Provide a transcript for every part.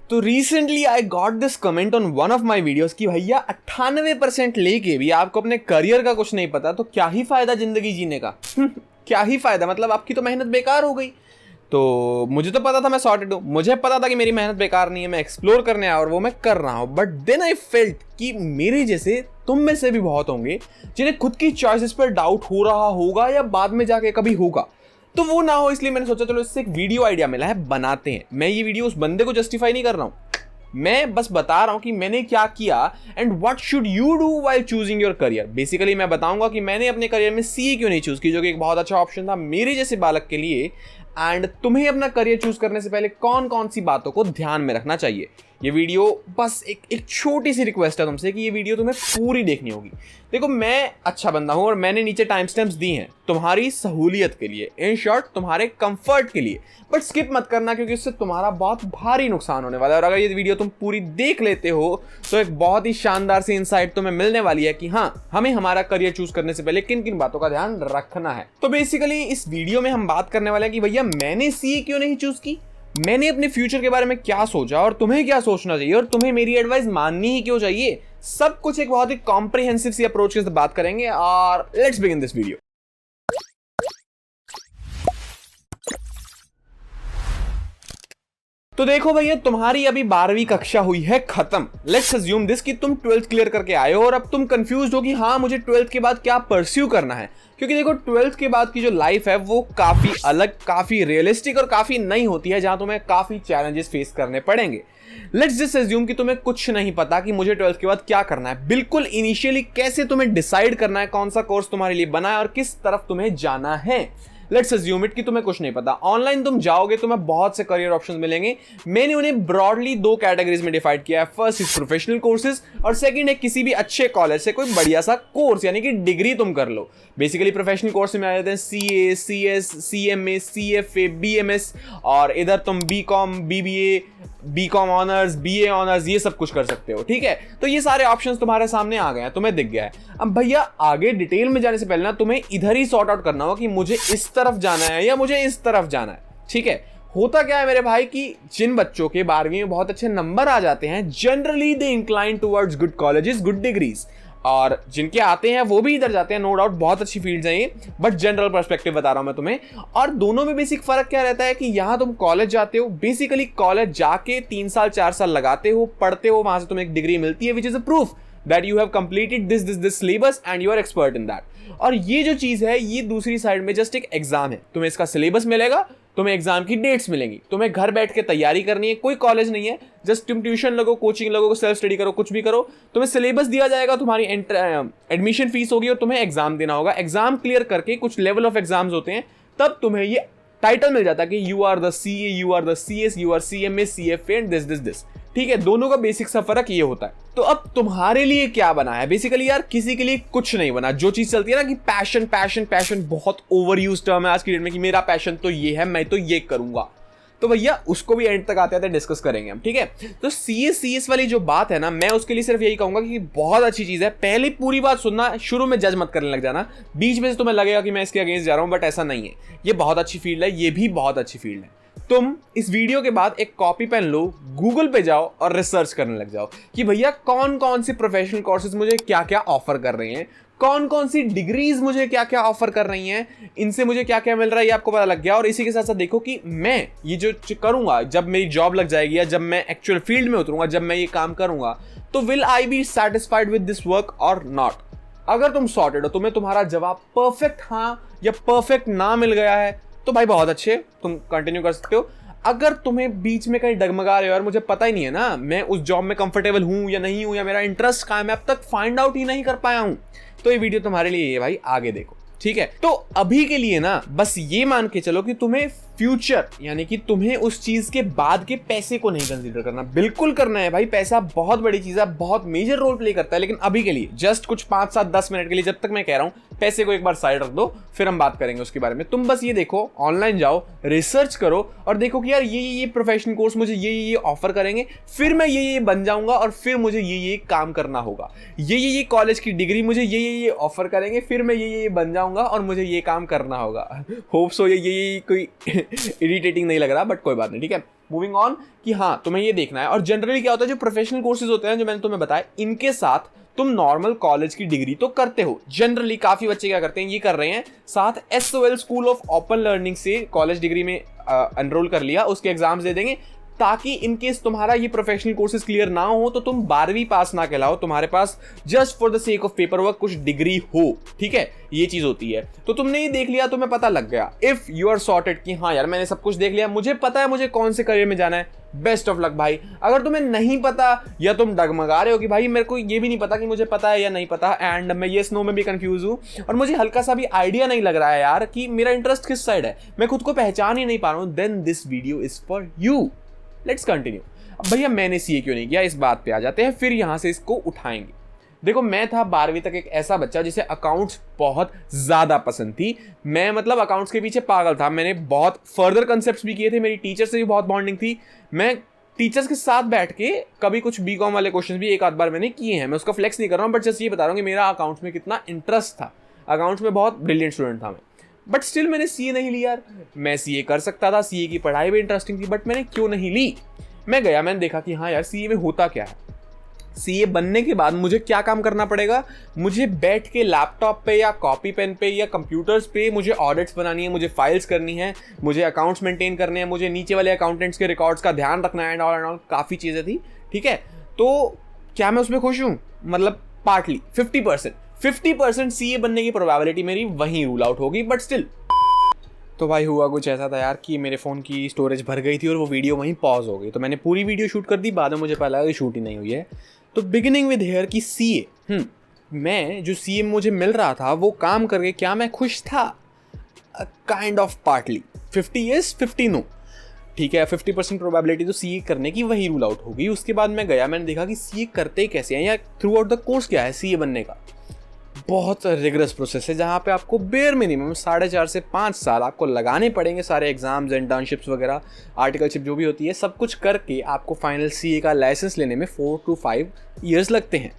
तो recently I got this comment on one of my videos कि भैया 98% लेके भी आपको अपने करियर का कुछ नहीं पता तो क्या ही फायदा जिंदगी जीने का। क्या ही फायदा, मतलब आपकी तो मेहनत बेकार हो गई। तो मुझे तो पता था मैं सॉर्टेड हूँ, मुझे पता था कि मेरी मेहनत बेकार नहीं है, मैं एक्सप्लोर करने आया और वो मैं कर रहा हूँ। बट देन आई फेल्ट कि मेरे जैसे तुम में से भी बहुत होंगे जिन्हें खुद की चॉइसेस पर डाउट हो रहा होगा या बाद में जाके कभी होगा। तो वो ना हो इसलिए मैंने सोचा चलो इससे एक वीडियो आइडिया मिला है, बनाते हैं। मैं ये वीडियो उस बंदे को जस्टिफाई नहीं कर रहा हूँ, मैं बस बता रहा हूं कि मैंने क्या किया and what should you do while choosing your career. Basically मैं बताऊंगा कि मैंने अपने करियर में सीए क्यों नहीं चूज की, जो कि एक बहुत अच्छा ऑप्शन था मेरे जैसे बालक के लिए। एंड तुम्हें अपना करियर चूज करने से पहले कौन कौन सी बातों को ध्यान में रखना चाहिए। ये वीडियो बस एक छोटी सी रिक्वेस्ट है तुमसे कि ये वीडियो तुम्हें पूरी देखनी होगी। देखो मैं अच्छा बंदा हूं और मैंने नीचे टाइम स्टैम्प्स दी हैं तुम्हारी सहूलियत के लिए, इन शॉर्ट तुम्हारे कंफर्ट के लिए। बट स्किप मत करना क्योंकि इससे तुम्हारा बहुत भारी नुकसान होने वाला है। और अगर ये वीडियो तुम पूरी देख लेते हो तो एक बहुत ही शानदार सी इंसाइट तुम्हें मिलने वाली है कि हाँ, हमें हमारा करियर चूज करने से पहले किन किन बातों का ध्यान रखना है। तो बेसिकली इस वीडियो में हम बात करने वाले हैं कि भैया मैंने सीए क्यों नहीं चूज की, मैंने अपने फ्यूचर के बारे में क्या सोचा और तुम्हें क्या सोचना चाहिए और तुम्हें मेरी एडवाइस माननी ही क्यों चाहिए। सब कुछ एक बहुत ही कॉम्प्रिहेंसिव सी अप्रोच के साथ बात करेंगे और लेट्स बिगिन दिस वीडियो। तो देखो भैया, तुम्हारी अभी 12वीं कक्षा हुई है खत्म। लेट्स अज्यूम दिस कि तुम 12th क्लियर करके आए हो और अब तुम कंफ्यूज हो कि हाँ मुझे 12th के बाद क्या परस्यू करना है। क्योंकि देखो 12th के बाद की जो लाइफ है वो काफी अलग, काफी रियलिस्टिक और काफी नई होती है, जहां तुम्हें काफी चैलेंजेस फेस करने पड़ेंगे। लेट्स जस्ट अज्यूम कि तुम्हें कुछ नहीं पता कि मुझे 12th के बाद क्या करना है। बिल्कुल इनिशियली कैसे तुम्हें डिसाइड करना है कौन सा कोर्स तुम्हारे लिए बना है और किस तरफ तुम्हें जाना है। लेट्स अज्यूम इट कि तुम्हें कुछ नहीं पता। ऑनलाइन तुम जाओगे, तुम्हें बहुत से करियर ऑप्शंस मिलेंगे। मैंने उन्हें ब्रॉडली 2 कैटेगरीज में डिवाइड किया है। फर्स्ट इज प्रोफेशनल कोर्सेज और सेकंड है किसी भी अच्छे कॉलेज से कोई बढ़िया सा कोर्स यानी कि डिग्री तुम कर लो। बेसिकली प्रोफेशनल कोर्स में आ जाते हैं CA, CS, CMA, CFA, BMS और इधर तुम BCom, BBA, BCom honours, BA honours, ये सब कुछ कर सकते हो। ठीक है, तो ये सारे ऑप्शंस तुम्हारे सामने आ गए हैं, तुम्हें दिख गया है। अब भैया आगे डिटेल में जाने से पहले ना तुम्हें इधर ही सॉर्ट आउट करना होगा कि मुझे इस तरफ जाना है या मुझे इस तरफ जाना है। ठीक है, होता क्या है मेरे भाई कि जिन बच्चों के 12वीं में बहुत अच्छे नंबर आ जाते हैं, generally they incline towards good colleges, good degrees, और जिनके आते हैं वो भी इधर जाते हैं। नो डाउट बहुत अच्छी फील्ड्स हैं ये, बट जनरल पर्सपेक्टिव बता रहा हूं मैं तुम्हें। और दोनों में बेसिक फर्क क्या रहता है कि यहां तुम कॉलेज जाते हो, बेसिकली कॉलेज जाके 3 साल 4 साल लगाते हो, पढ़ते हो, वहां से तुम्हें एक डिग्री मिलती है which is a proof that you have completed this syllabus and you are expert in that। और ये जो चीज है ये दूसरी साइड में जस्ट एक एग्जाम है। तुम्हें इसका सिलेबस मिलेगा, तुम्हें एग्जाम की डेट्स मिलेंगी, तुम्हें घर बैठ के तैयारी करनी है, कोई कॉलेज नहीं है। जस्ट तुम ट्यूशन लगो, कोचिंग लगो, सेल्फ स्टडी करो, कुछ भी करो, तुम्हें सिलेबस दिया जाएगा, तुम्हारी एडमिशन फीस होगी और तुम्हें एग्जाम देना होगा। एग्जाम क्लियर करके कुछ लेवल ऑफ एग्जाम्स होते हैं, तब तुम्हें ये टाइटल मिल जाता है कि you are the CA, you are the CS, you are CMA, CFA and this. ठीक है, दोनों का बेसिक सा फर्क ये होता है। तो अब तुम्हारे लिए क्या बना है? बेसिकली यार किसी के लिए कुछ नहीं बना। जो चीज चलती है ना कि पैशन पैशन पैशन, बहुत ओवर यूज टर्म है आज की डेट में कि मेरा पैशन तो ये है, मैं तो ये करूंगा। तो भैया उसको भी एंड तक आते आते डिस्कस करेंगे हम। ठीक है, तो सीएस वाली जो बात है ना, मैं उसके लिए सिर्फ यही कहूंगा कि बहुत अच्छी चीज है। पहले पूरी बात सुनना, शुरू में जज मत करने लग जाना। बीच में से तुम्हें लगेगा कि मैं इसके अगेंस्ट जा रहा हूं, बट ऐसा नहीं है। ये बहुत अच्छी फील्ड है, ये भी बहुत अच्छी फील्ड है। तुम इस वीडियो के बाद एक कॉपी पेन लो, गूगल पे जाओ और रिसर्च करने लग जाओ कि भैया कौन कौन सी प्रोफेशनल कोर्सेज मुझे क्या क्या ऑफर कर रहे हैं, कौन कौन सी डिग्रीज मुझे क्या क्या ऑफर कर रही हैं, इनसे मुझे क्या क्या मिल रहा है, ये आपको पता लग गया। और इसी के साथ साथ देखो कि मैं ये जो करूंगा, जब मेरी जॉब लग जाएगी या जब मैं एक्चुअल फील्ड में उतरूंगा, जब मैं ये काम करूंगा, तो will I be satisfied with this work और नॉट। अगर तुम सॉर्टेड हो, तुम्हें तुम्हारा जवाब परफेक्ट हाँ या परफेक्ट ना मिल गया है, तो भाई बहुत अच्छे, तुम कंटिन्यू कर सकते हो। अगर तुम्हें बीच में कहीं डगमगा रहे हो, यार मुझे पता ही नहीं है ना मैं उस जॉब में कंफर्टेबल हूं या नहीं हूं, या मेरा इंटरेस्ट कहां है, मैं अब तक फाइंड आउट ही नहीं कर पाया हूं, तो ये वीडियो तुम्हारे लिए है भाई, आगे देखो। ठीक है, तो अभी के लिए ना बस ये मान के चलो कि तुम्हें फ्यूचर यानी कि तुम्हें उस चीज के बाद के पैसे को नहीं कंसीडर करना, बिल्कुल करना है भाई। पैसा बहुत बड़ी चीज है, बहुत मेजर रोल प्ले करता है, लेकिन अभी के लिए जस्ट कुछ 5, 7, 10 मिनट के लिए, जब तक मैं कह रहा हूं पैसे को एक बार साइड रख दो, फिर हम बात करेंगे उसके बारे में। तुम बस ये देखो, ऑनलाइन जाओ, रिसर्च करो और देखो कि यार ये प्रोफेशनल कोर्स मुझे ये ऑफर करेंगे, फिर मैं ये बन जाऊंगा और फिर मुझे ये काम करना होगा। ये कॉलेज की डिग्री मुझे ये ऑफर करेंगे, फिर मैं ये बन जाऊंगा और मुझे ये काम करना होगा। होप सो ये कोई इरिटेटिंग नहीं लग रहा, बट कोई बात नहीं। ठीक है, मूविंग ऑन कि हाँ तुम्हें ये देखना है। और जनरली क्या होता है, जो प्रोफेशनल कोर्सेज होते हैं जो मैंने तुम्हें बताया, इनके साथ तुम नॉर्मल कॉलेज की डिग्री तो करते हो। जनरली काफी बच्चे क्या करते हैं, ये कर रहे हैं, साथ SOL school of open learning से कॉलेज डिग्री में एनरोल कर लिया, उसके एग्जाम्स दे देंगे, ताकि इनकेस तुम्हारा ये प्रोफेशनल कोर्सेज क्लियर ना हो तो तुम 12वीं पास ना कहलाओ, तुम्हारे पास just for the sake of paper work कुछ डिग्री हो। ठीक है, ये चीज होती है। तो तुमने ये देख लिया, तुम्हें पता लग गया, इफ यू आर सॉर्टेड कि हाँ यार मैंने सब कुछ देख लिया, मुझे पता है मुझे कौन से करियर में जाना है, बेस्ट ऑफ लक भाई। अगर तुम्हें नहीं पता या तुम डगमगा रहे हो कि भाई मेरे को ये भी नहीं पता कि मुझे पता है या नहीं पता, एंड मैं येस नो में भी कंफ्यूज हूं, और मुझे हल्का सा भी आइडिया नहीं लग रहा है यार कि मेरा इंटरेस्ट किस साइड है, मैं खुद को पहचान ही नहीं पा रहा हूं, then this video is for you. Let's continue. अब भैया मैंने सीए क्यों नहीं किया, इस बात पे आ जाते हैं, फिर यहां से इसको उठाएंगे। देखो मैं था 12वीं तक एक ऐसा बच्चा जिसे अकाउंट्स बहुत ज्यादा पसंद थी। मैं मतलब अकाउंट्स के पीछे पागल था। मैंने बहुत फर्दर कंसेप्ट्स भी किए थे, मेरी टीचर से भी बहुत बॉन्डिंग थी। मैं टीचर्स के साथ बैठ के कभी कुछ बीकॉम वाले क्वेश्चंस भी एक आध बार मैंने किए हैं। मैं उसका फ्लेक्स नहीं कर रहा हूँ, बट जस्ट ये बता रहा हूँ कि मेरा अकाउंट्स में कितना इंटरेस्ट था। अकाउंट्स में बहुत ब्रिलियंट स्टूडेंट था मैं, बट स्टिल मैंने सीए नहीं लिया यार। मैं सीए कर सकता था, सीए की पढ़ाई भी इंटरेस्टिंग थी, बट मैंने क्यों नहीं ली। मैं गया, मैंने देखा कि हाँ यार सीए में होता क्या है। सीए बनने के बाद मुझे क्या काम करना पड़ेगा, मुझे बैठ के लैपटॉप पे या कॉपी पेन पे या कंप्यूटर्स पे मुझे ऑडिट्स बनानी है, मुझे फाइल्स करनी है, मुझे अकाउंट्स मेंटेन करने हैं, मुझे नीचे वाले अकाउंटेंट्स के रिकॉर्ड्स का ध्यान रखना है, एंड ऑल काफ़ी चीज़ें थी। ठीक है, तो क्या मैं उसमें खुश हूँ? मतलब पार्टली 50% सीए बनने की प्रोबेबिलिटी मेरी वहीं रूल आउट होगी, बट स्टिल। तो भाई हुआ कुछ ऐसा था यार कि मेरे फ़ोन की स्टोरेज भर गई थी और वो वीडियो वहीं पॉज हो गई। तो मैंने पूरी वीडियो शूट कर दी, बाद में मुझे पता लगा कि शूट ही नहीं हुई है। तो बिगिनिंग विद हेयर की सीए, मैं जो सीए मुझे मिल रहा था वो काम करके क्या मैं खुश था? Kind of partly. 50 yes 50 no. ठीक है, 50% प्रोबेबिलिटी तो सीए करने की वही रूल आउट होगी। उसके बाद मैं गया, मैंने देखा कि सीए करते कैसे हैं या थ्रू आउट द कोर्स क्या है सीए बनने का। बहुत रिगरस प्रोसेस है जहाँ पे आपको बेयर मिनिमम 4.5 से 5 साल आपको लगाने पड़ेंगे, सारे एग्जाम्स, इंटर्नशिप्स वगैरह, आर्टिकलशिप जो भी होती है, सब कुछ करके आपको फाइनल सीए का लाइसेंस लेने में 4 to 5 ईयर्स लगते हैं।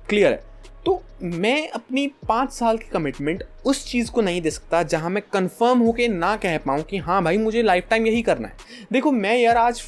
क्लियर है? तो मैं अपनी 5 साल की कमिटमेंट उस चीज़ को नहीं दे सकता जहाँ मैं कंफर्म होके ना कह पाऊँ कि हाँ भाई मुझे लाइफ टाइम यही करना है। देखो मैं यार आज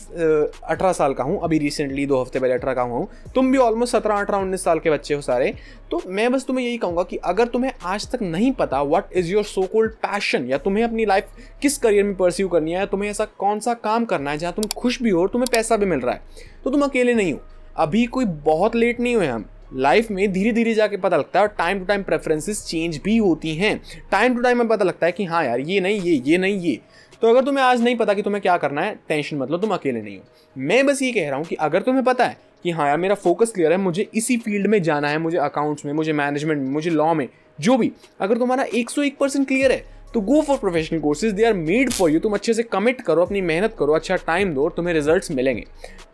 18 साल का हूँ, अभी रिसेंटली 2 हफ्ते पहले 18 का हूँ, तुम भी ऑलमोस्ट 17, 18, 19 साल के बच्चे हो सारे। तो मैं बस तुम्हें यही कहूँगा कि अगर तुम्हें आज तक नहीं पता what is your so called passion, या तुम्हें अपनी लाइफ किस करियर में परस्यू करनी है, तुम्हें ऐसा कौन सा काम करना है जहाँ तुम खुश भी हो और तुम्हें पैसा भी मिल रहा है, तो तुम अकेले नहीं हो। अभी कोई बहुत लेट नहीं हुए हम। लाइफ में धीरे धीरे जाके पता लगता है, और time to time preferences change भी होती हैं। टाइम टू टाइम में पता लगता है कि हाँ यार ये नहीं, ये नहीं, ये। तो अगर तुम्हें आज नहीं पता कि तुम्हें क्या करना है, टेंशन मत लो, तुम अकेले नहीं हो। मैं बस ये कह रहा हूँ कि अगर तुम्हें पता है कि हाँ यार मेरा फोकस क्लियर है, मुझे इसी फील्ड में जाना है, मुझे अकाउंट्स में, मुझे मैनेजमेंट में, मुझे लॉ में, जो भी, अगर तुम्हारा 101% क्लियर है तो go for professional courses, they are made for you. तुम अच्छे से कमिट करो, अपनी मेहनत करो, अच्छा टाइम दो, तुम्हें रिजल्ट्स मिलेंगे।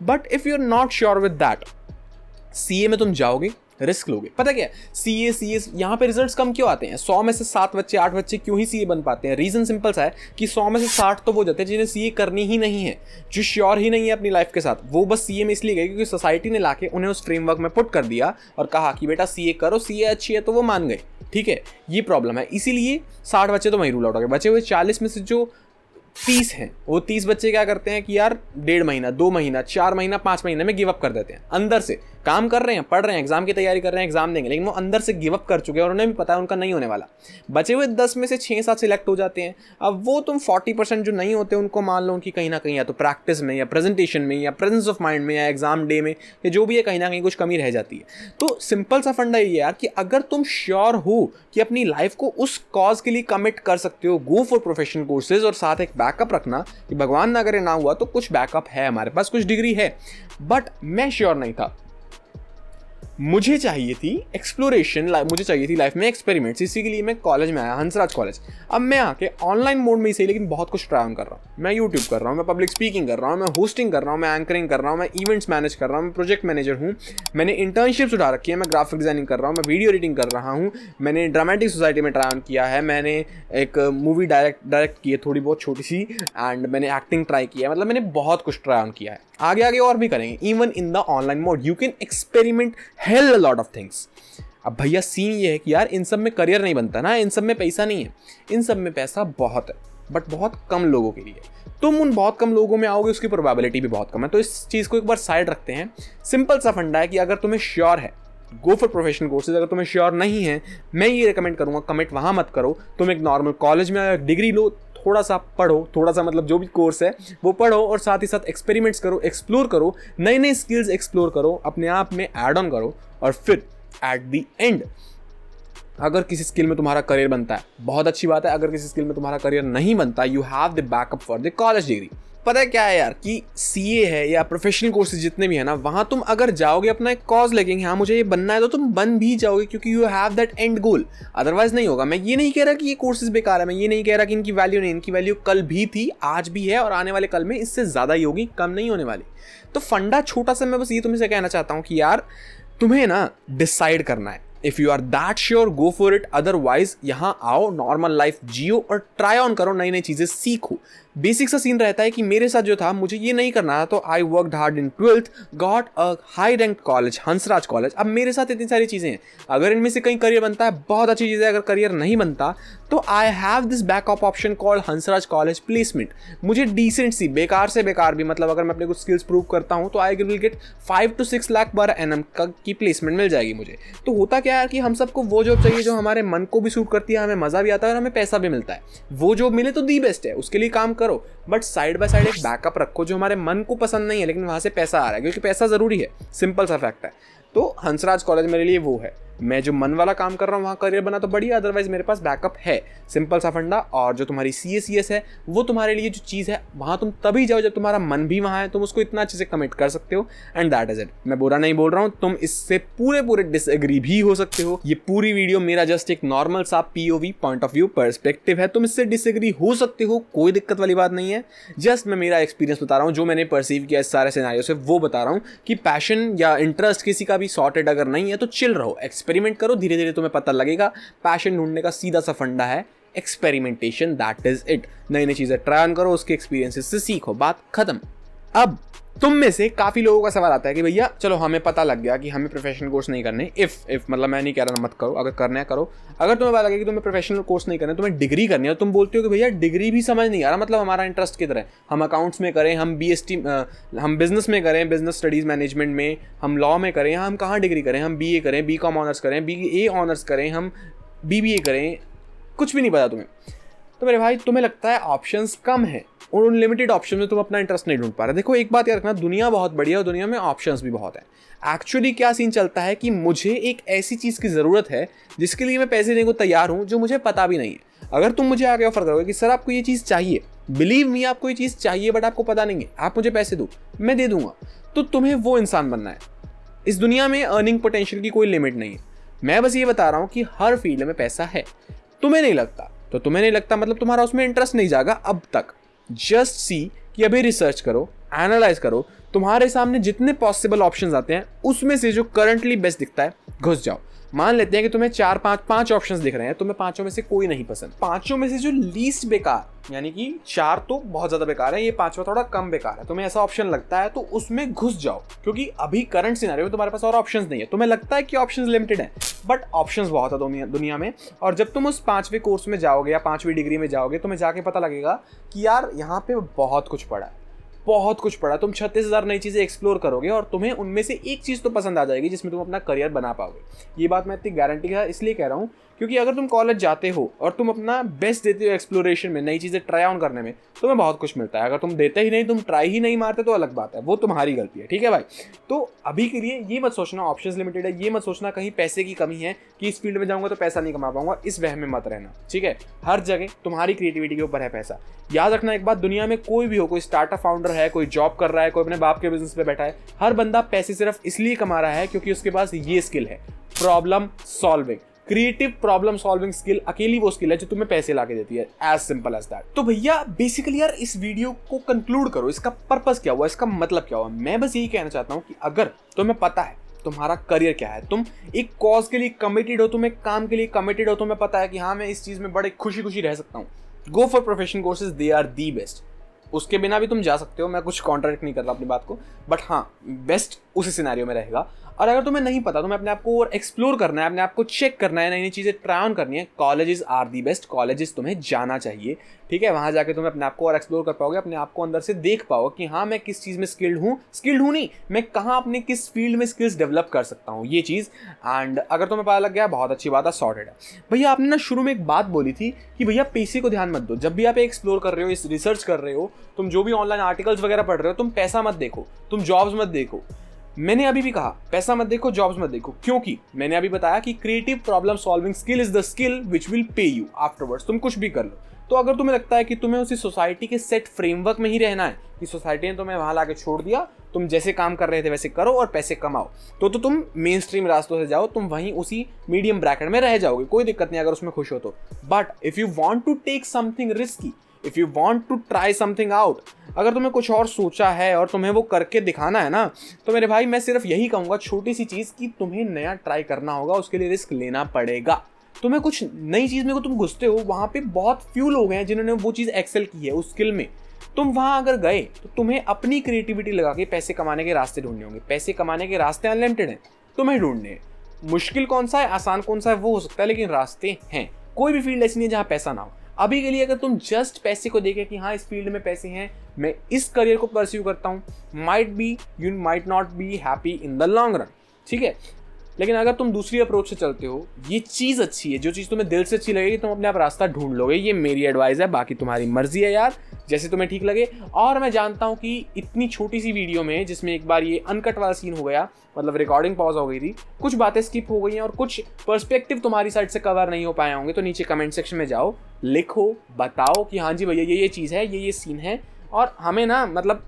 But if you are not sure with that, CA में तुम जाओगे, रिस्क लोगे। पता क्या है, सीए यहाँ पे रिजल्ट्स कम क्यों आते हैं? 100 में से 7 बच्चे 8 बच्चे क्यों ही सीए बन पाते हैं? रीजन सिंपल सा है कि 100 में से 60 तो वो जाते हैं जिन्हें सीए करनी ही नहीं है, जो श्योर ही नहीं है अपनी लाइफ के साथ। वो बस सीए में इसलिए गए क्योंकि सोसाइटी ने लाके उन्हें उस फ्रेमवर्क में पुट कर दिया और कहा कि बेटा सीए करो, सीए अच्छी है, तो वो मान गए। ठीक है, ये प्रॉब्लम है, इसीलिए 60 बच्चे तो वहीं रूल आउट हो गए। बचे हुए 40 में से जो 30 हैं, वो 30 बच्चे क्या करते हैं कि यार 1.5 महीना, 2 महीना, 4 महीना, 5 महीने में गिव अप कर देते हैं। अंदर से काम कर रहे हैं, पढ़ रहे हैं, एग्जाम की तैयारी कर रहे हैं, एग्जाम देंगे, लेकिन वो अंदर से गिव अप कर चुके हैं और उन्हें भी पता है उनका नहीं होने वाला। बचे हुए 10 में से 6-7 सिलेक्ट हो जाते हैं। अब वो तुम 40% जो नहीं होते उनको मान लो उनकी कहीं ना कहीं या तो प्रैक्टिस में, या प्रेजेंटेशन में, या प्रेजेंस ऑफ माइंड में, या एग्जाम डे में, या जो भी है, कहीं ना कहीं कुछ कमी रह जाती है। तो सिंपल सा फंडा ये यार कि अगर तुम श्योर हो कि अपनी लाइफ को उस कॉज के लिए कमिट कर सकते हो, गो फॉर प्रोफेशनल कोर्सेज, और साथ एक बैकअप रखना कि भगवान ना करे ना हुआ तो कुछ बैकअप है हमारे पास, कुछ डिग्री है। बट मैं श्योर नहीं था, मुझे चाहिए थी एक्सप्लोरेशन, मुझे चाहिए थी लाइफ में एक्सपेरिमेंट्स। इसी के लिए मैं कॉलेज में आया, हंसराज कॉलेज। अब मैं आके ऑनलाइन मोड में ही सही, लेकिन बहुत कुछ ट्राई ऑन कर रहा हूँ। मैं यूट्यूब कर रहा हूँ, मैं पब्लिक स्पीकिंग कर रहा हूँ, मैं होस्टिंग कर रहा हूँ, मैं एंकरिंग कर रहा हूँ, मैं इवेंट्स मैनेज कर रहा हूँ, मैं प्रोजेक्ट मैनेजर हूँ, मैंने इंटर्नशिप्स उठा रखी है, मैं ग्राफिक डिजाइनिंग कर रहा हूँ, मैं वीडियो एडिटिंग कर रहा हूँ, मैंने ड्रामेटिक सोसाइटी में ट्राई ऑन किया है, मैंने एक मूवी डायरेक्ट की है थोड़ी बहुत छोटी सी, एंड मैंने एक्टिंग ट्राई किया है। मतलब मैंने बहुत कुछ ट्राई ऑन किया है, आगे और भी करेंगे। Even in the online mode you can experiment hello a lot of things. अब भैया सीन ये है कि यार इन सब में करियर नहीं बनता ना, इन सब में पैसा नहीं है, इन सब में पैसा बहुत है, बट बहुत कम लोगों के लिए। तुम उन बहुत कम लोगों में आओगे, उसकी प्रोबेबिलिटी भी बहुत कम है। तो इस चीज़ को एक बार साइड रखते हैं। सिंपल सा फंडा है कि अगर तुम्हें श्योर है, गो फॉर प्रोफेशनल कोर्सेज। अगर तुम्हें श्योर नहीं है, मैं ये रिकमेंड करूंगा कमिट वहां मत करो। तुम एक नॉर्मल कॉलेज में डिग्री लो, थोड़ा सा पढ़ो, थोड़ा सा मतलब जो भी कोर्स है वो पढ़ो, और साथ ही साथ एक्सपेरिमेंट्स करो, एक्सप्लोर करो, नए नए स्किल्स एक्सप्लोर करो, अपने आप में ऐड ऑन करो, और फिर एट द एंड अगर किसी स्किल में तुम्हारा करियर बनता है, बहुत अच्छी बात है। अगर किसी स्किल में तुम्हारा करियर नहीं बनता, you have the backup for the college degree. पता है क्या है यार कि सीए है या प्रोफेशनल कोर्सेज जितने भी है ना, वहां तुम अगर जाओगे अपना एक कॉज लेके, हाँ मुझे ये बनना है, तो तुम बन भी जाओगे, क्योंकि you have that and goal. Otherwise नहीं होगा। मैं ये नहीं कह रहा कि ये कोर्सेज बेकार है, मैं ये नहीं कह रहा कि इनकी वैल्यू नहीं, इनकी वैल्यू कल भी थी, आज भी है, और आने वाले कल में इससे ज्यादा ही होगी, कम नहीं होने वाली। तो फंडा छोटा सा मैं बस ये तुमसे कहना चाहता हूँ कि यार तुम्हें ना डिसाइड करना है। If you are that sure, go for it. Otherwise यहाँ आओ, नॉर्मल लाइफ जियो और ट्राई ऑन करो, नई नई चीजें सीखो। बेसिक सा सीन रहता है कि मेरे साथ जो था, मुझे ये नहीं करना था, तो I worked hard in 12th, got a high rank college, Hansraj college. अब मेरे साथ इतनी सारी चीजें हैं, अगर इनमें से कहीं करियर बनता है, बहुत अच्छी चीज़ है। अगर करियर नहीं बनता तो I have this backup option called Hansraj college placement. मुझे डिसेंट सी, बेकार से बेकार भी, मतलब अगर मैं अपने कुछ स्किल्स प्रूव करता हूँ तो I will get 5 to 6 lakh per annum की प्लेसमेंट मिल जाएगी मुझे। तो होता क्या है कि हम सबको वो जॉब चाहिए जो हमारे मन को भी सूट करती है, हमें मजा भी आता है और हमें पैसा भी मिलता है। वो जॉब मिले तो दी बेस्ट है, उसके लिए काम करो, बट साइड बाय साइड एक बैकअप रखो जो हमारे मन को पसंद नहीं है लेकिन वहां से पैसा आ रहा है, क्योंकि पैसा जरूरी है। सिंपल सा फैक्ट है। तो हंसराज कॉलेज मेरे लिए वो है। मैं जो मन वाला काम कर रहा हूँ वहाँ करियर बना तो बढ़िया, अदरवाइज मेरे पास बैकअप है। सिंपल सा फंडा। और जो तुम्हारी CA/CS है, वो तुम्हारे लिए जो चीज़ है, वहाँ तुम तभी जाओ जब तुम्हारा मन भी वहाँ है, तुम उसको इतना अच्छे से कमिट कर सकते हो, एंड दैट इज इट। मैं बुरा नहीं बोल रहा हूँ, तुम इससे पूरे डिसएग्री भी हो सकते हो। ये पूरी वीडियो मेरा जस्ट एक नॉर्मल सा POV, point of view, perspective है। तुम इससे डिसएग्री हो सकते हो, कोई दिक्कत वाली बात नहीं है। जस्ट मैं मेरा एक्सपीरियंस बता रहा हूँ, जो मैंने परसीव किया इस सारे सिनेरियो से, वो बता रहा हूँ कि पैशन या इंटरेस्ट किसी का भी सॉर्टेड अगर नहीं है तो चिल रहो, एक्सपेरिमेंट करो, धीरे धीरे तुम्हें पता लगेगा। पैशन ढूंढने का सीधा सा फंडा है एक्सपेरिमेंटेशन, दैट इज इट। नई नई चीजें ट्राई ऑन करो, उसके एक्सपीरियंसेस से सीखो, बात खत्म। अब तुम में से काफी लोगों का सवाल आता है कि भैया चलो हमें पता लग गया कि हमें प्रोफेशनल कोर्स नहीं करने। इफ मतलब मैं नहीं कह रहा मत करो, अगर करना है करो। अगर तुम्हें पता लगे कि तुम्हें प्रोफेशनल कोर्स नहीं करना, तुम्हें डिग्री करनी है, तुम बोलते हो कि भैया डिग्री भी समझ नहीं आ रहा, मतलब हमारा इंटरेस्ट किधर है, हम अकाउंट्स में करें, हम हम बिजनेस में करें, बिजनेस स्टडीज मैनेजमेंट में, हम लॉ में करें, हम कहाँ डिग्री करें, हम BA करें, BCom ऑनर्स करें, BA ऑनर्स करें, हम BBA करें, कुछ भी नहीं पता तुम्हें। तो मेरे भाई तुम्हें लगता है ऑप्शंस कम है और उन लिमिटेड ऑप्शन में तुम अपना इंटरेस्ट नहीं ढूंढ पा रहे। देखो एक बात याद रखना, दुनिया बहुत बड़ी है और दुनिया में ऑप्शंस भी बहुत है। एक्चुअली क्या सीन चलता है कि मुझे एक ऐसी चीज़ की ज़रूरत है जिसके लिए मैं पैसे देने को तैयार हूँ, जो मुझे पता भी नहीं है। अगर तुम मुझे आगे ऑफर करोगे कि सर आपको ये चीज़ चाहिए, बिलीव मी आपको ये चीज़ चाहिए बट आपको पता नहीं है, आप मुझे पैसे दो, मैं दे दूंगा, तो तुम्हें वो इंसान बनना है। इस दुनिया में अर्निंग पोटेंशियल की कोई लिमिट नहीं है। मैं बस ये बता रहा हूँ कि हर फील्ड में पैसा है। तुम्हें नहीं लगता तो तुम्हें नहीं लगता, मतलब तुम्हारा उसमें इंटरेस्ट नहीं जागा अब तक। जस्ट सी कि अभी रिसर्च करो, एनालाइज करो, तुम्हारे सामने जितने पॉसिबल ऑप्शंस आते हैं उसमें से जो करंटली बेस्ट दिखता है घुस जाओ। मान लेते हैं कि तुम्हें 4-5 ऑप्शंस दिख रहे हैं, तुम्हें पांचों में से कोई नहीं पसंद। पांचों में से जो लीस्ट बेकार, यानी कि 4 तो बहुत ज्यादा बेकार है, ये 5वां थोड़ा कम बेकार है, तुम्हें ऐसा ऑप्शन लगता है तो उसमें घुस जाओ। क्योंकि अभी करंट सिनेरियो में तुम्हारे पास और ऑप्शंस नहीं है। तुम्हें लगता है कि ऑप्शंस लिमिटेड है, बट ऑप्शंस बहुत है दुनिया में। और जब तुम उस 5वें कोर्स में जाओगे या 5वीं डिग्री में जाओगे, तुम्हें जाके पता लगेगा कि यार यहाँ पे बहुत कुछ पड़ा है, बहुत कुछ पड़ा। तुम 36,000 नई चीज़ें एक्सप्लोर करोगे और तुम्हें उनमें से एक चीज़ तो पसंद आ जाएगी जिसमें तुम अपना करियर बना पाओगे। ये बात मैं इतनी गारंटी है इसलिए कह रहा हूँ क्योंकि अगर तुम कॉलेज जाते हो और तुम अपना बेस्ट देते हो एक्सप्लोरेशन में, नई चीज़ें ट्राई ऑन करने में, तुम्हें बहुत कुछ मिलता है। अगर तुम देते ही नहीं, तुम ट्राई ही नहीं मारते, तो अलग बात है, वो तुम्हारी गलती है। ठीक है भाई। तो अभी के लिए ये मत सोचना ऑप्शंस लिमिटेड है, ये मत सोचना कहीं पैसे की कमी है कि इस फील्ड में जाऊंगा तो पैसा नहीं कमा पाऊंगा, इस वहम में मत रहना। ठीक है, हर जगह तुम्हारी क्रिएटिविटी के ऊपर है पैसा। याद रखना एक बात, दुनिया में कोई भी हो, कोई स्टार्टअप फाउंडर है, कोई जॉब कर रहा है, कोई अपने बाप के बिजनेस पे बैठा है, हर बंदा पैसे सिर्फ इसलिए कमा रहा है क्योंकि उसके पास ये स्किल है, problem solving. Creative problem solving skill अकेली वो स्किल है जो तुम्हें पैसे लाके देती है, एज सिंपल एज दैट। तो भैया बेसिकली यार इस वीडियो को कंक्लूड करो, इसका पर्पस क्या हुआ, इसका मतलब क्या हुआ। मैं बस यही कहना चाहता हूँ कि अगर तुम्हें पता है तुम्हारा करियर क्या है, तुम एक कॉज के लिए कमिटेड हो, तुम एक काम के लिए कमिटेड हो, तुम्हें पता है कि हाँ मैं इस चीज में बड़े खुशी खुशी रह सकता हूँ, go for professional courses, they are the best. उसके बिना भी तुम जा सकते हो, मैं कुछ कॉन्ट्रैक्ट नहीं कर रहा अपनी बात को, बट हाँ बेस्ट उसी सिनेरियो में रहेगा। और अगर तुम्हें नहीं पता, तुम्हें अपने आप को और एक्सप्लोर करना है, अपने आप को चेक करना है, नई नई चीज़ें ट्राई ऑन करनी है, colleges are the best, colleges तुम्हें जाना चाहिए, ठीक है। वहाँ जाके तुम्हें अपने आप को और एक्सप्लोर कर पाओगे, अपने आप को अंदर से देख पाओगे कि हाँ मैं किस चीज़ में स्किल्ड हूँ नहीं, मैं कहाँ अपने किस फील्ड में स्किल्स डेवलप कर सकता हूँ, ये चीज़। एंड अगर तुम्हें पता लग गया बहुत अच्छी बात है, सॉर्टेड है। भैया आपने ना शुरू में एक बात बोली थी कि भैया पैसे को ध्यान मत दो, जब भी आप एक्सप्लोर कर रहे हो, इस रिसर्च कर रहे हो, तुम जो भी ऑनलाइन आर्टिकल्स वगैरह पढ़ रहे हो, तुम पैसा मत देखो, तुम जॉब्स मत देखो। मैंने अभी भी कहा पैसा मत देखो, जॉब्स मत देखो, क्योंकि मैंने अभी बताया कि creative problem solving skill is the skill which will pay you afterwards. तुम कुछ भी कर लो, तो अगर तुम्हें लगता है कि तुम्हें उसी सोसाइटी के सेट फ्रेमवर्क में ही रहना है, कि सोसाइटी ने तुम्हें वहां लाके छोड़ दिया, तुम जैसे काम कर रहे थे वैसे करो और पैसे कमाओ, तो तुम मेन स्ट्रीम रास्तों से जाओ, तुम वहीं उसी मीडियम ब्रैकेट में रह जाओगे, कोई दिक्कत नहीं अगर उसमें खुश हो तो। But if you want to take something risky, if you want to try something out, अगर तुम्हें कुछ और सोचा है और तुम्हें वो करके दिखाना है ना, तो मेरे भाई मैं सिर्फ यही कहूँगा, छोटी सी चीज़ कि तुम्हें नया ट्राई करना होगा, उसके लिए रिस्क लेना पड़ेगा। तुम्हें कुछ नई चीज़ में को तुम घुसते हो, वहाँ पे बहुत फ्यू लोग हैं जिन्होंने वो चीज़ एक्सेल की है उस स्किल में। तुम वहाँ अगर गए तो तुम्हें अपनी क्रिएटिविटी लगा के पैसे कमाने के रास्ते ढूंढने होंगे। पैसे कमाने के रास्ते अनलिमिटेड हैं, तुम्हें ढूंढने हैं। मुश्किल कौन सा है, आसान कौन सा है, वो हो सकता है, लेकिन रास्ते हैं। कोई भी फील्ड ऐसी नहीं है जहाँ पैसा ना हो। अभी के लिए अगर तुम जस्ट पैसे को देखे कि हाँ इस फील्ड में पैसे हैं, मैं इस करियर को परस्यू करता हूँ, might be you might not be happy in the long run, ठीक है। लेकिन अगर तुम दूसरी अप्रोच से चलते हो, ये चीज़ अच्छी है, जो चीज़ तुम्हें दिल से अच्छी लगेगी, तुम अपने आप रास्ता ढूंढ लोगे। ये मेरी एडवाइस है, बाकी तुम्हारी मर्जी है यार, जैसे तुम्हें ठीक लगे। और मैं जानता हूँ कि इतनी छोटी सी वीडियो में, जिसमें एक बार ये अनकट वाला सीन हो गया, मतलब रिकॉर्डिंग पॉज हो गई थी, कुछ बातें स्किप हो गई हैं और कुछ पर्सपेक्टिव तुम्हारी साइड से कवर नहीं हो पाए होंगे, तो नीचे कमेंट सेक्शन में जाओ, लिखो, बताओ कि हाँ जी भैया ये चीज़ है, ये सीन है, और हमें ना मतलब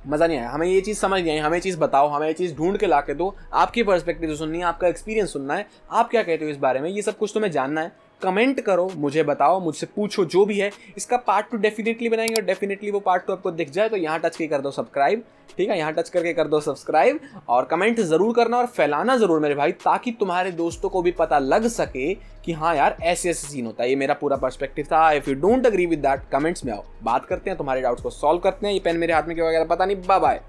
मज़ा नहीं आया, हमें ये चीज़ समझ नहीं आई, हमें ये चीज़ बताओ, हमें ये चीज़ ढूंढ के ला के दो। आपकी पर्सपेक्टिव सुननी है, आपका एक्सपीरियंस सुनना है, आप क्या कहते हो इस बारे में, ये सब कुछ तुम्हें जानना है। कमेंट करो, मुझे बताओ, मुझसे पूछो, जो भी है। इसका पार्ट 2 डेफिनेटली बनाएंगे, और डेफिनेटली वो पार्ट 2 आपको दिख जाए तो यहाँ टच के कर दो सब्सक्राइब, ठीक है, यहाँ टच करके कर दो सब्सक्राइब, और कमेंट ज़रूर करना और फैलाना ज़रूर मेरे भाई, ताकि तुम्हारे दोस्तों को भी पता लग सके कि हाँ यार ऐसे ऐसे सीन होता है। ये मेरा पूरा पर्सपेक्टिव था। If you don't agree with that, comments में आओ, बात करते हैं, तुम्हारे डाउट्स को सॉल्व करते हैं। ये पेन मेरे हाथ में क्यों वगैरह पता नहीं। Bye bye.